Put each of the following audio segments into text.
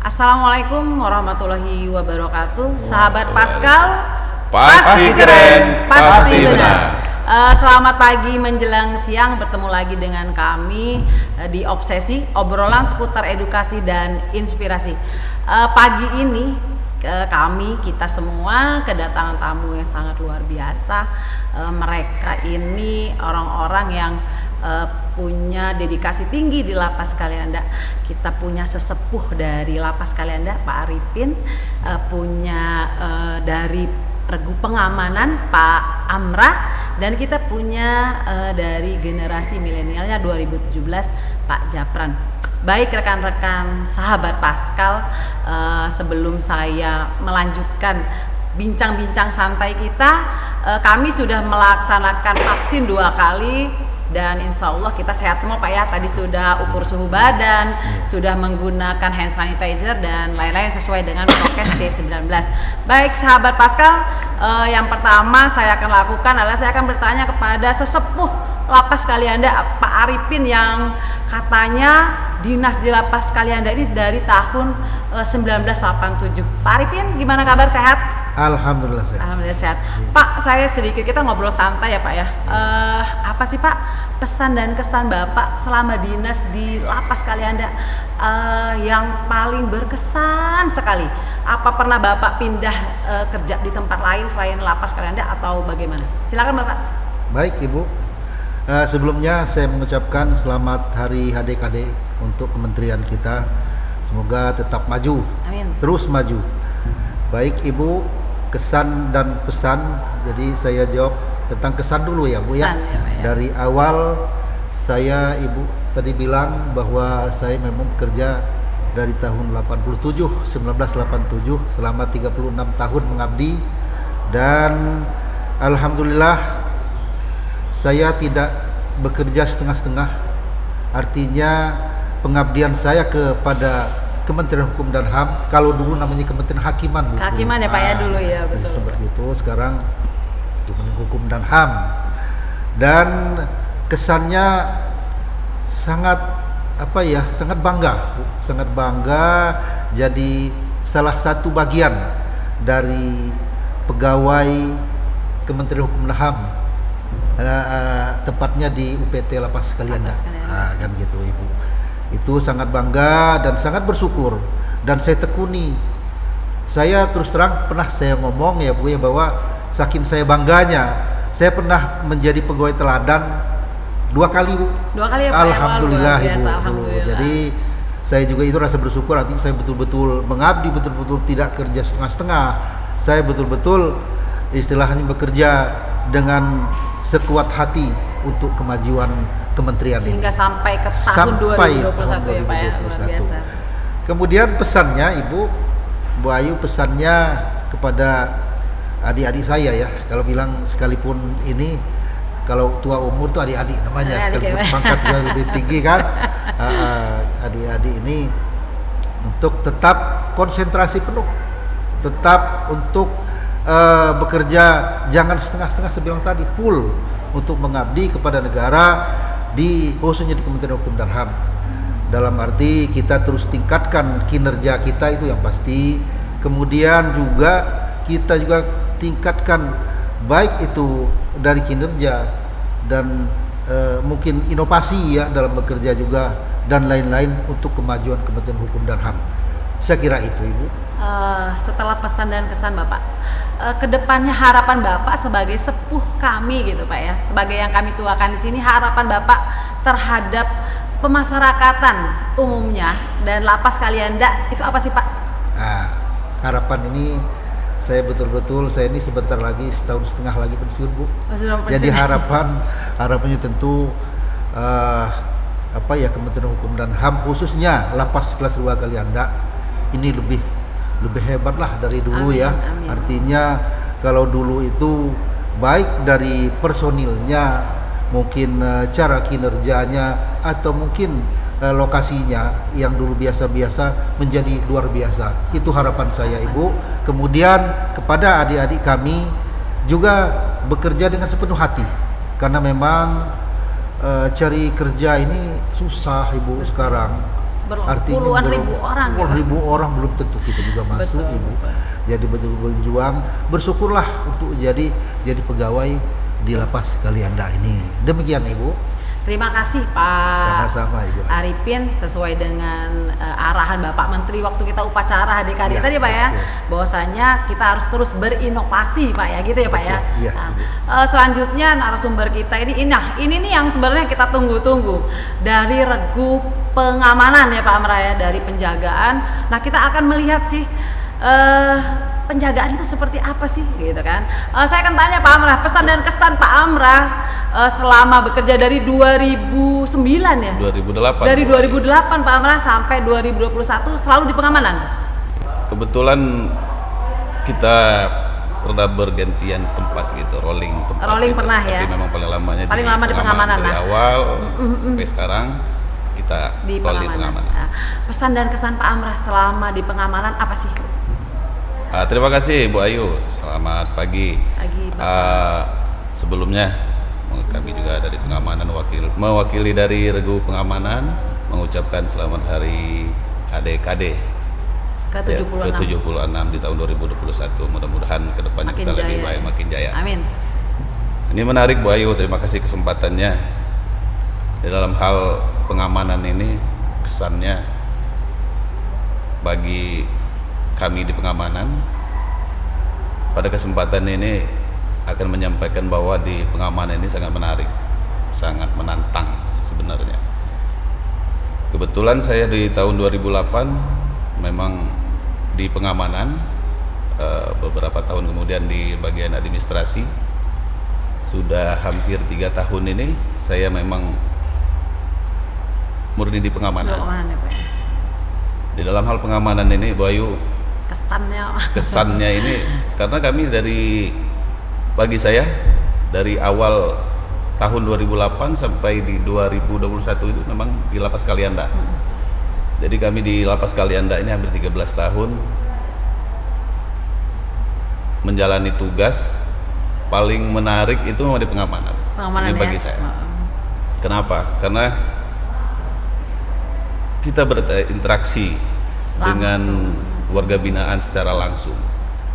Assalamualaikum warahmatullahi wabarakatuh. Sahabat Pascal, Pasti keren, pasti benar. Selamat pagi menjelang siang, bertemu lagi dengan kami di Obsesi, obrolan seputar edukasi dan inspirasi. Pagi ini kita semua kedatangan tamu yang sangat luar biasa. Mereka ini orang-orang yang punya dedikasi tinggi di Lapas Kalianda. Kita punya sesepuh dari Lapas Kalianda, Pak Arifin, punya dari Regu Pengamanan Pak Amrah, dan kita punya dari generasi milenialnya 2017 Pak Japran. Baik rekan-rekan sahabat Pascal, sebelum saya melanjutkan bincang-bincang santai kita, kami sudah melaksanakan vaksin 2 kali dan insya Allah kita sehat semua Pak ya. Tadi sudah ukur suhu badan, sudah menggunakan hand sanitizer dan lain-lain sesuai dengan prokes C19. Baik sahabat Pascal, yang pertama saya akan lakukan adalah saya akan bertanya kepada sesepuh Lapas Kalianda, Pak Arifin, yang katanya dinas di Lapas Kalianda ini dari tahun 1987. Pak Arifin, gimana kabar, sehat? Alhamdulillah sehat. Alhamdulillah sehat. Pak, saya sedikit, kita ngobrol santai ya Pak ya. Apa sih Pak pesan dan kesan Bapak selama dinas di Lapas Kalianda yang paling berkesan sekali? Apa pernah Bapak pindah kerja di tempat lain selain Lapas Kalianda atau bagaimana? Silakan Bapak. Baik Ibu, sebelumnya saya mengucapkan selamat Hari HDKD untuk kementerian kita. Semoga tetap maju, Amin. Terus maju. Baik Ibu, kesan dan pesan. Jadi saya jawab tentang kesan dulu ya Bu ya. Pesan, ya, Pak, ya. Dari awal saya, Ibu tadi bilang bahwa saya memang bekerja dari tahun 1987 selama 36 tahun mengabdi, dan alhamdulillah saya tidak bekerja setengah-setengah. Artinya pengabdian saya kepada Kementerian Hukum dan HAM, kalau dulu namanya Kementerian Hakiman Bu. Kehakiman ya Pak ya dulu ya, betul. Seperti itu, sekarang Kementerian Hukum dan HAM. Dan kesannya sangat sangat bangga Bu. Sangat bangga jadi salah satu bagian dari pegawai Kementerian Hukum dan HAM. Tepatnya di UPT Lapas Kalianda. Kan gitu Ibu. Itu sangat bangga dan sangat bersyukur, dan saya tekuni. Saya terus terang pernah saya ngomong ya Bu ya, bahwa saking saya bangganya, saya pernah menjadi pegawai teladan 2 kali Bu. 2 kali ya Pak. Alhamdulillah ya, Ibu. Alhamdulillah. Jadi saya juga itu rasa bersyukur, artinya saya betul-betul mengabdi, betul-betul tidak kerja setengah-setengah. Saya betul-betul istilahnya bekerja dengan sekuat hati untuk kemajuan kementerian ini. Hingga sampai ke tahun 2021 ya Pak ya, luar biasa. Kemudian pesannya Ibu, Bu Ayu, pesannya kepada adik-adik saya ya. Kalau bilang sekalipun ini, kalau tua umur tuh adik-adik namanya, sekalipun pangkat juga lebih tinggi kan. Adik-adik ini untuk tetap konsentrasi penuh, tetap untuk bekerja, jangan setengah-setengah, saya bilang tadi, full untuk mengabdi kepada negara, khususnya di Kementerian Hukum dan HAM. Dalam arti kita terus tingkatkan kinerja kita, itu yang pasti. Kemudian juga kita juga tingkatkan baik itu dari kinerja dan mungkin inovasi ya dalam bekerja juga, dan lain-lain untuk kemajuan Kementerian Hukum dan HAM. Saya kira itu Ibu. Setelah pesan dan kesan Bapak, kedepannya harapan Bapak sebagai sepuh kami gitu Pak ya, sebagai yang kami tuakan di sini, harapan Bapak terhadap pemasyarakatan umumnya dan Lapas Kalianda itu apa sih Pak? Harapan ini saya betul-betul, saya ini sebentar lagi, setahun setengah lagi pensiun Bu. Jadi harapannya tentu Kementerian Hukum dan HAM, khususnya Lapas kelas 2 Kalianda ini lebih hebat lah dari dulu. Amin, ya. Amin. Artinya kalau dulu itu baik dari personilnya, mungkin cara kinerjanya, atau mungkin lokasinya yang dulu biasa-biasa menjadi luar biasa. Itu harapan saya Ibu. Kemudian kepada adik-adik kami juga bekerja dengan sepenuh hati, karena memang cari kerja ini susah Ibu sekarang. Puluhan ribu orang, puluhan ribu orang belum tentu kita juga masuk, Betul. Ibu. Jadi betul berjuang, bersyukurlah untuk jadi pegawai di lapas Kalianda ini. Demikian Ibu. Terima kasih Pak Sama-sama Ibu. Arifin, sesuai dengan arahan Bapak Menteri waktu kita upacara HDKD Ya, tadi Pak ya, betul. bahwasanya kita harus terus berinovasi Pak ya, gitu ya Pak ya. Betul, iya, Nah, Ibu. selanjutnya narasumber kita ini nih yang sebenarnya kita tunggu-tunggu dari regu pengamanan ya Pak Amra ya, dari penjagaan. Nah kita akan melihat sih penjagaan itu seperti apa sih gitu kan. Saya akan tanya Pak Amra, pesan dan kesan Pak Amra selama bekerja dari 2009 ya? 2008. Dari 2008 Pak Amra sampai 2021 selalu di pengamanan? Kebetulan kita pernah bergantian tempat gitu, rolling tempat. Rolling gitu. pernah ya? Tapi memang paling lamanya Paling lama di pengamanan dari lah. awal sampai sekarang kita Di rolling pengamanan. pengamanan. Nah, pesan dan kesan Pak Amra selama di pengamanan apa sih? Terima kasih Bu Ayu, selamat pagi. Pagi, Bapak. Sebelumnya kami juga dari pengamanan mewakili dari regu pengamanan mengucapkan selamat hari HDKD Ke-76. ke-76 di tahun 2021. Mudah-mudahan kedepannya Makin kita lebih jaya. baik, makin jaya. Amin. Ini menarik Bu Ayu, terima kasih kesempatannya. Di dalam hal pengamanan ini, kesannya bagi kami di pengamanan pada kesempatan ini akan menyampaikan bahwa di pengamanan ini sangat menarik, sangat menantang sebenarnya. Kebetulan saya di tahun 2008 memang di pengamanan, beberapa tahun kemudian di bagian administrasi. Sudah hampir 3 tahun ini saya memang murni di pengamanan. Pengamanan ya Pak. Di dalam hal pengamanan ini Bu Ayu, kesannya ini karena kami bagi saya dari awal tahun 2008 sampai di 2021 itu memang di Lapas Kalianda. Jadi kami di Lapas Kalianda ini hampir 13 tahun menjalani tugas. Paling menarik itu memang di pengamanan. Ini bagi saya. Kenapa? Karena kita berinteraksi dengan warga binaan secara langsung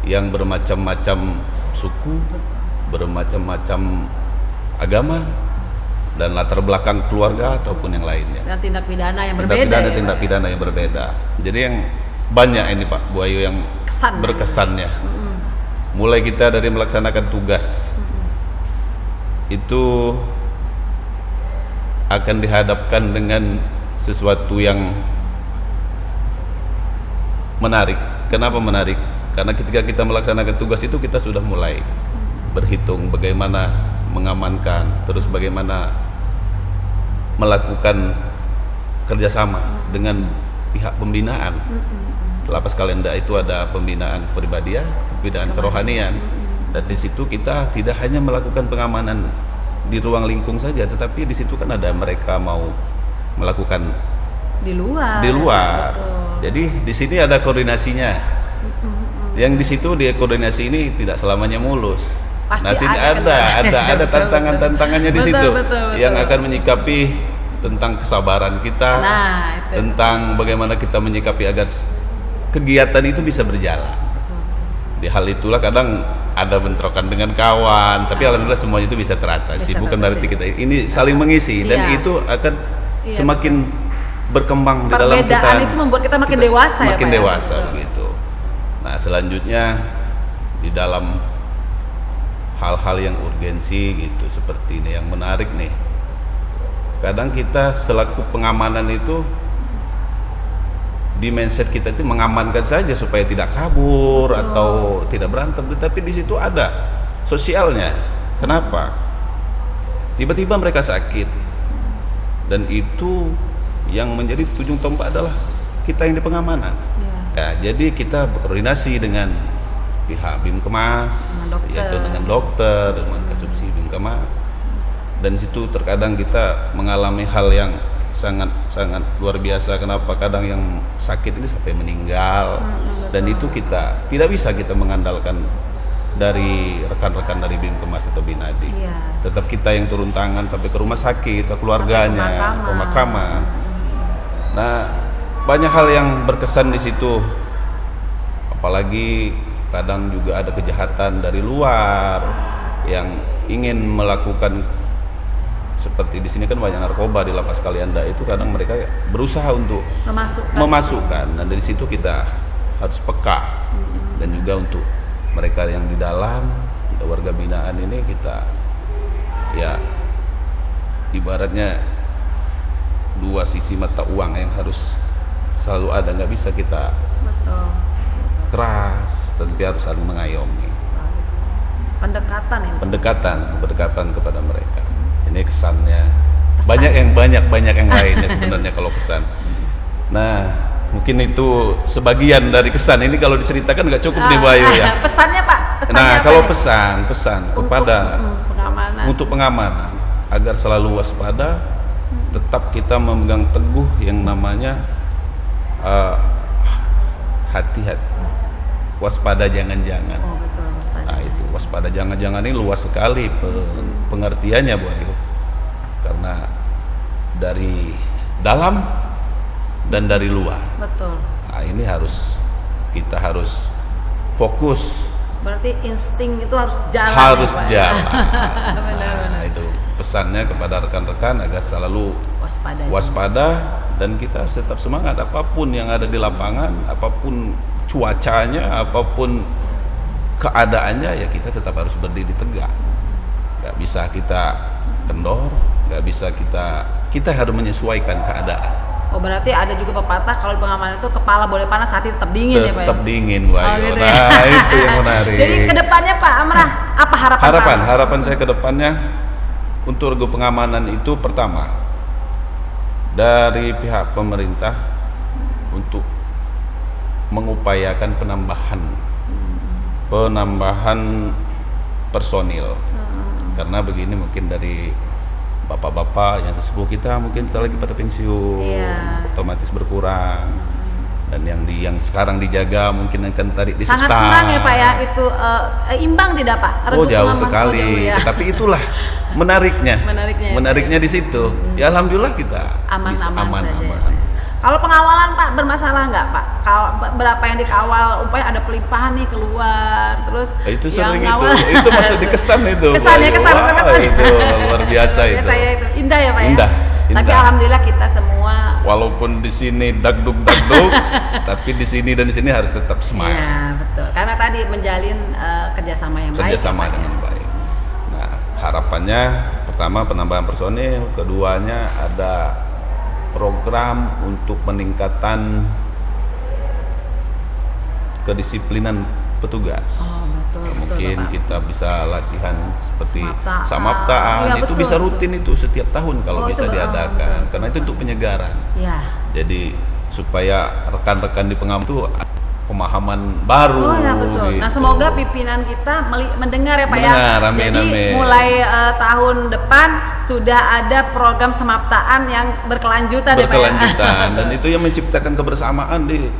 yang bermacam-macam suku, bermacam-macam agama dan latar belakang keluarga ataupun yang lainnya. Dan tindak pidana yang berbeda. Tindak pidana yang berbeda. Jadi yang banyak ini Pak Bu Ayu yang berkesannya. Mulai kita dari melaksanakan tugas itu akan dihadapkan dengan sesuatu yang menarik. Kenapa menarik? Karena ketika kita melaksanakan tugas itu kita sudah mulai berhitung bagaimana mengamankan, terus bagaimana melakukan kerjasama dengan pihak pembinaan. Lapas Kalianda itu ada pembinaan kepribadian, pembinaan kerohanian, dan di situ kita tidak hanya melakukan pengamanan di ruang lingkung saja, tetapi di situ kan ada mereka mau melakukan di luar. Betul. Jadi di sini ada koordinasinya. Yang di situ dia koordinasi ini tidak selamanya mulus. Pasti nah sini ada tantangannya di situ yang akan menyikapi tentang kesabaran kita, tentang bagaimana kita menyikapi agar kegiatan itu bisa berjalan. Di hal itulah kadang ada bentrokan dengan kawan, tapi alhamdulillah semuanya itu bisa teratasi. Bukan berarti kita ini saling mengisi dan itu akan semakin berkembang di dalam kita. Perbedaan itu membuat kita makin dewasa ya Pak. Makin dewasa begitu. Nah selanjutnya di dalam hal-hal yang urgensi gitu seperti ini yang menarik nih. Kadang kita selaku pengamanan itu di mindset kita itu mengamankan saja supaya tidak kabur atau tidak berantem, tetapi di situ ada sosialnya. Kenapa? Tiba-tiba mereka sakit dan itu yang menjadi ujung tombak adalah kita yang di pengamanan. Nah, jadi kita berkoordinasi dengan pihak Bimkemas, yaitu dengan dokter, dengan Kasubsi Bimkemas, dan situ terkadang kita mengalami hal yang sangat luar biasa. Kenapa kadang yang sakit ini sampai meninggal, dan itu kita tidak bisa kita mengandalkan dari rekan-rekan dari Bimkemas atau Binadi. Tetap kita yang turun tangan sampai ke rumah sakit, ke keluarganya, pemakaman. Nah banyak hal yang berkesan di situ, apalagi kadang juga ada kejahatan dari luar yang ingin melakukan, seperti di sini kan banyak narkoba di lapas Kalianda, itu kadang mereka berusaha untuk memasukkan, dan dari situ kita harus peka. Dan juga untuk mereka yang di dalam warga binaan ini, kita ya ibaratnya dua sisi mata uang yang harus selalu ada, nggak bisa kita keras, tapi harus saling mengayomi. Pendekatan kepada mereka. Ini kesannya. Banyak yang lainnya sebenarnya kalau kesan. Nah, mungkin itu sebagian dari kesan. Ini kalau diceritakan nggak cukup nih Bu Ayu ya. Pesannya Pak. Nah, kalau pesan kepada pengamanan. Untuk pengamanan agar selalu waspada, tetap kita memegang teguh yang namanya hati-hati, waspada jangan-jangan. Oh, betul, waspada. Nah, itu waspada jangan-jangan ini luas sekali pengertiannya Bu Ayu, karena dari dalam dan dari luar. Betul. Nah, ini kita harus fokus. Berarti insting itu harus jalan. Harus ya, Pak? jalan. Benar-benar. Nah, itu pesannya kepada rekan-rekan agar selalu waspada, dan kita harus tetap semangat apapun yang ada di lapangan, apapun cuacanya, apapun keadaannya, ya kita tetap harus berdiri tegak. Gak bisa kita kendor, gak bisa kita harus menyesuaikan keadaan. Oh, berarti ada juga pepatah kalau di pengamanan itu kepala boleh panas, hati tetap dingin ya Pak? Tetap dingin Bu Ayu. Gitu Nah, ya? itu yang menarik. Jadi kedepannya Pak Amrah, apa Harapan saya kedepannya untuk regu pengamanan itu, pertama dari pihak pemerintah untuk mengupayakan penambahan personil. Karena begini, mungkin dari bapak-bapak yang sesepuh kita mungkin kita lagi pada pensiun, otomatis berkurang. Dan yang sekarang dijaga mungkin akan tarik di sangat kurang ya Pak ya, itu imbang tidak Pak? Oh, jauh sekali. Ya. Tapi itulah menariknya di situ. Ya alhamdulillah kita bisa aman. Kalau pengawalan Pak bermasalah nggak Pak? Kalau berapa yang dikawal, umpamanya ada pelimpahan nih keluar, terus itu yang sering ngawal itu masuk di kesan itu. kesan. Itu luar biasa itu. Indah ya Pak ya. Indah. Tapi alhamdulillah kita semua, walaupun di sini dagduk, tapi di sini dan di sini harus tetap semangat. Iya betul. Karena tadi menjalin kerjasama yang baik. Kerjasama dengan baik. Nah, harapannya pertama penambahan personil, keduanya ada program untuk peningkatan kedisiplinan petugas. Oh, betul, Mungkin betul, kita bisa latihan seperti Iya, samaptaan, itu betul, bisa rutin itu setiap tahun kalau bisa diadakan, karena itu untuk penyegaran. Ya. Jadi supaya rekan-rekan di pengamanan itu pemahaman baru. Oh ya betul. Gitu. Nah semoga pimpinan kita mendengar ya Pak Mendengar, ya. amin, Jadi amin. mulai tahun depan sudah ada program semaptaan yang berkelanjutan ya Pak ya. Dan itu yang menciptakan kebersamaan di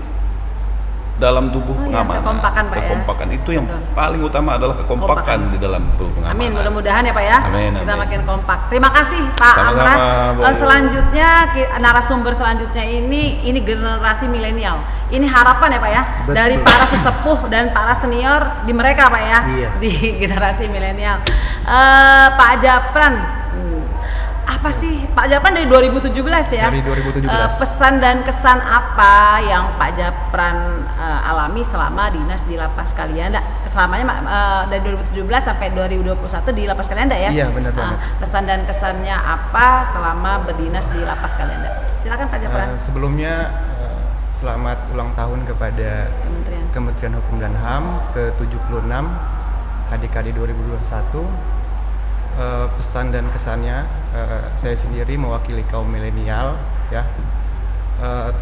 dalam tubuh pengamanan. Kekompakan Pak itu yang paling utama adalah kekompakan di dalam tubuh pengamanan. Amin, mudah-mudahan ya Pak ya. Amin. Kita makin kompak. Terima kasih Pak Sama-sama, Amrah. Selanjutnya narasumber selanjutnya ini generasi milenial. Ini harapan ya Pak ya. Betul. Dari para sesepuh dan para senior di mereka Pak ya. Iya. Di generasi milenial. Pak Japran. Apa sih Pak Japran dari 2017 ya? Dari 2017. Pesan dan kesan apa yang Pak Japran alami selama dinas di lapas Kalianda? Selamanya dari 2017 sampai 2021 di lapas Kalianda ya? Iya benar banget. Pesan dan kesannya apa selama berdinas di lapas Kalianda? Silakan Pak Japran. Sebelumnya selamat ulang tahun kepada Kementerian Hukum dan HAM ke-76 HDKD 2021. Pesan dan kesannya, saya sendiri mewakili kaum milenial ya,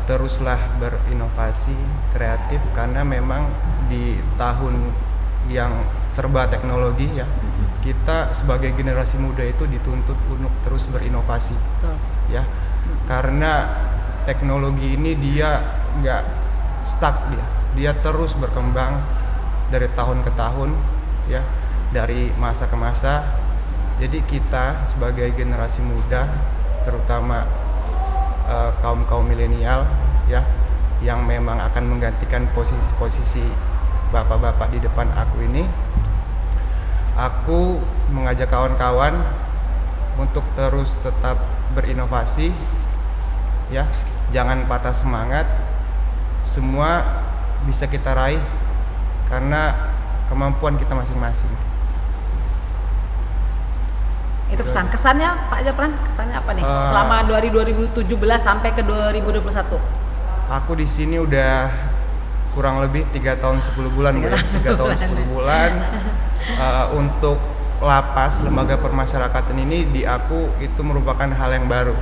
teruslah berinovasi kreatif, karena memang di tahun yang serba teknologi ya, kita sebagai generasi muda itu dituntut untuk terus berinovasi. Betul. Ya, karena teknologi ini dia nggak stuck, dia terus berkembang dari tahun ke tahun ya, dari masa ke masa. Jadi kita sebagai generasi muda, terutama kaum milenial ya, yang memang akan menggantikan posisi bapak-bapak di depan aku ini. Aku mengajak kawan-kawan untuk terus tetap berinovasi, ya, jangan patah semangat. Semua bisa kita raih karena kemampuan kita masing-masing. Itu kesannya Pak Japran, kesannya apa nih selama dari 2017 sampai ke 2021? Aku di sini udah kurang lebih 3 tahun 10 bulan, 3 tahun 10 bulan. Untuk lapas lembaga permasyarakatan ini di aku itu merupakan hal yang baru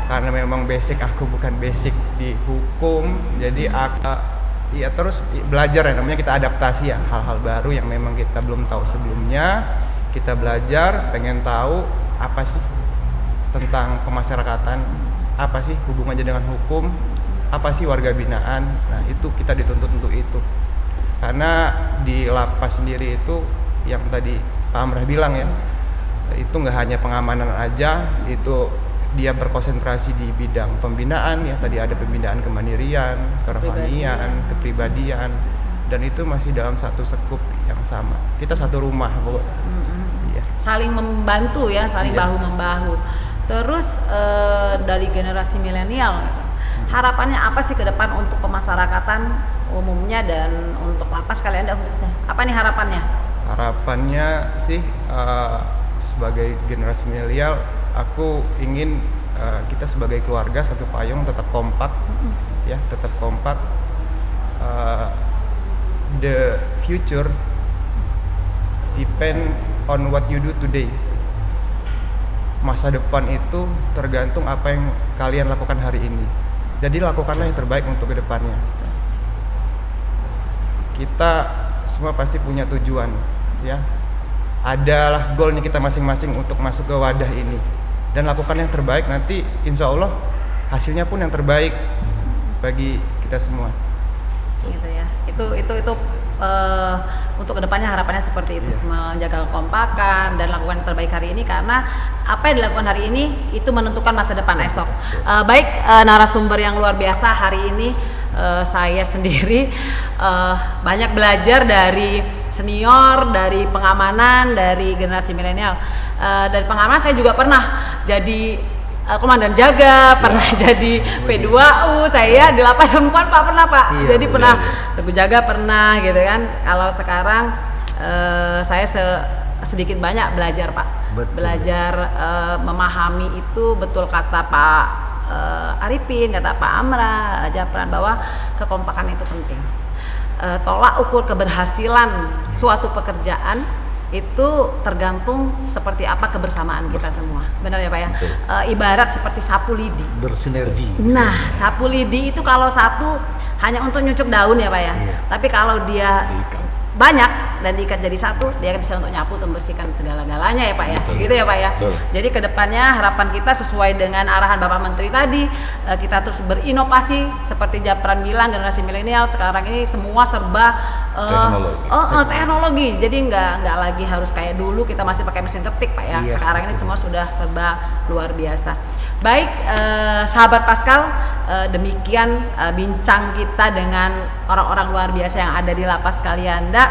karena memang basic aku bukan basic di hukum, jadi ya terus belajar ya, namanya kita adaptasi ya, hal-hal baru yang memang kita belum tahu sebelumnya. Kita belajar, pengen tahu apa sih tentang pemasyarakatan, apa sih hubungannya dengan hukum, apa sih warga binaan. Nah itu kita dituntut untuk itu, karena di lapas sendiri itu yang tadi Pak Amrah bilang ya, itu nggak hanya pengamanan aja, itu dia berkonsentrasi di bidang pembinaan ya, tadi ada pembinaan kemandirian, kerohanian, kepribadian, dan itu masih dalam satu sekup yang sama. Kita satu rumah, Bu. Iya. Saling membantu ya, saling bahu membahu. Terus dari generasi milenial, harapannya apa sih ke depan untuk pemasyarakatan umumnya dan untuk lapas kalian khususnya? Apa nih harapannya? Harapannya sih sebagai generasi milenial, aku ingin kita sebagai keluarga satu payung tetap kompak, ya, tetap kompak. The future depend on what you do today. Masa depan itu tergantung apa yang kalian lakukan hari ini. Jadi lakukanlah yang terbaik untuk kedepannya. Kita semua pasti punya tujuan, ya. Adalah goalnya kita masing-masing untuk masuk ke wadah ini, dan lakukan yang terbaik. Nanti insya Allah hasilnya pun yang terbaik bagi kita semua. Gitu ya. Itu untuk kedepannya harapannya seperti itu, menjaga kekompakan dan lakukan yang terbaik hari ini, karena apa yang dilakukan hari ini itu menentukan masa depan esok. Baik, narasumber yang luar biasa hari ini, saya sendiri banyak belajar dari senior, dari pengamanan, dari generasi milenial. Dari pengamanan saya juga pernah jadi komandan jaga, pernah jadi P2U, saya di lapas perempuan Pak, pernah Pak. Iya, jadi pernah teguh jaga, pernah gitu kan. Kalau sekarang saya sedikit banyak belajar Pak. Betul. Belajar memahami itu, betul kata Pak Arifin, kata Pak Amrah, Japran, bahwa kekompakan itu penting. Tolak ukur keberhasilan suatu pekerjaan itu tergantung seperti apa kebersamaan kita semua, benar ya Pak ya. Ibarat seperti sapu lidi bersinergi. Nah, sapu lidi itu kalau satu hanya untuk nyucuk daun ya Pak ya. Iya. Tapi kalau dia banyak dan diikat jadi satu, dia bisa untuk nyapu, membersihkan segala-galanya ya Pak ya. Betul. Gitu ya Pak ya. Betul. Jadi kedepannya harapan kita sesuai dengan arahan Bapak Menteri tadi, kita terus berinovasi seperti Japran bilang, generasi milenial sekarang ini semua serba teknologi. Jadi nggak lagi harus kayak dulu kita masih pakai mesin ketik Pak ya. Iya. Sekarang ini semua sudah serba luar biasa. Baik, sahabat Pascal, demikian bincang kita dengan orang-orang luar biasa yang ada di lapas Kalianda.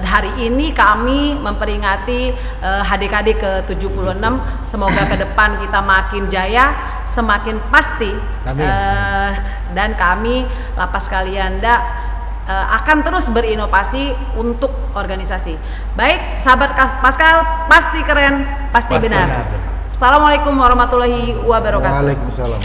Hari ini kami memperingati HDKD ke-76. Semoga ke depan kita makin jaya, semakin pasti. Dan kami lapas Kalianda akan terus berinovasi untuk organisasi. Baik, sahabat Pascal, pasti keren, pasti benar. Assalamualaikum warahmatullahi wabarakatuh. Waalaikumsalam.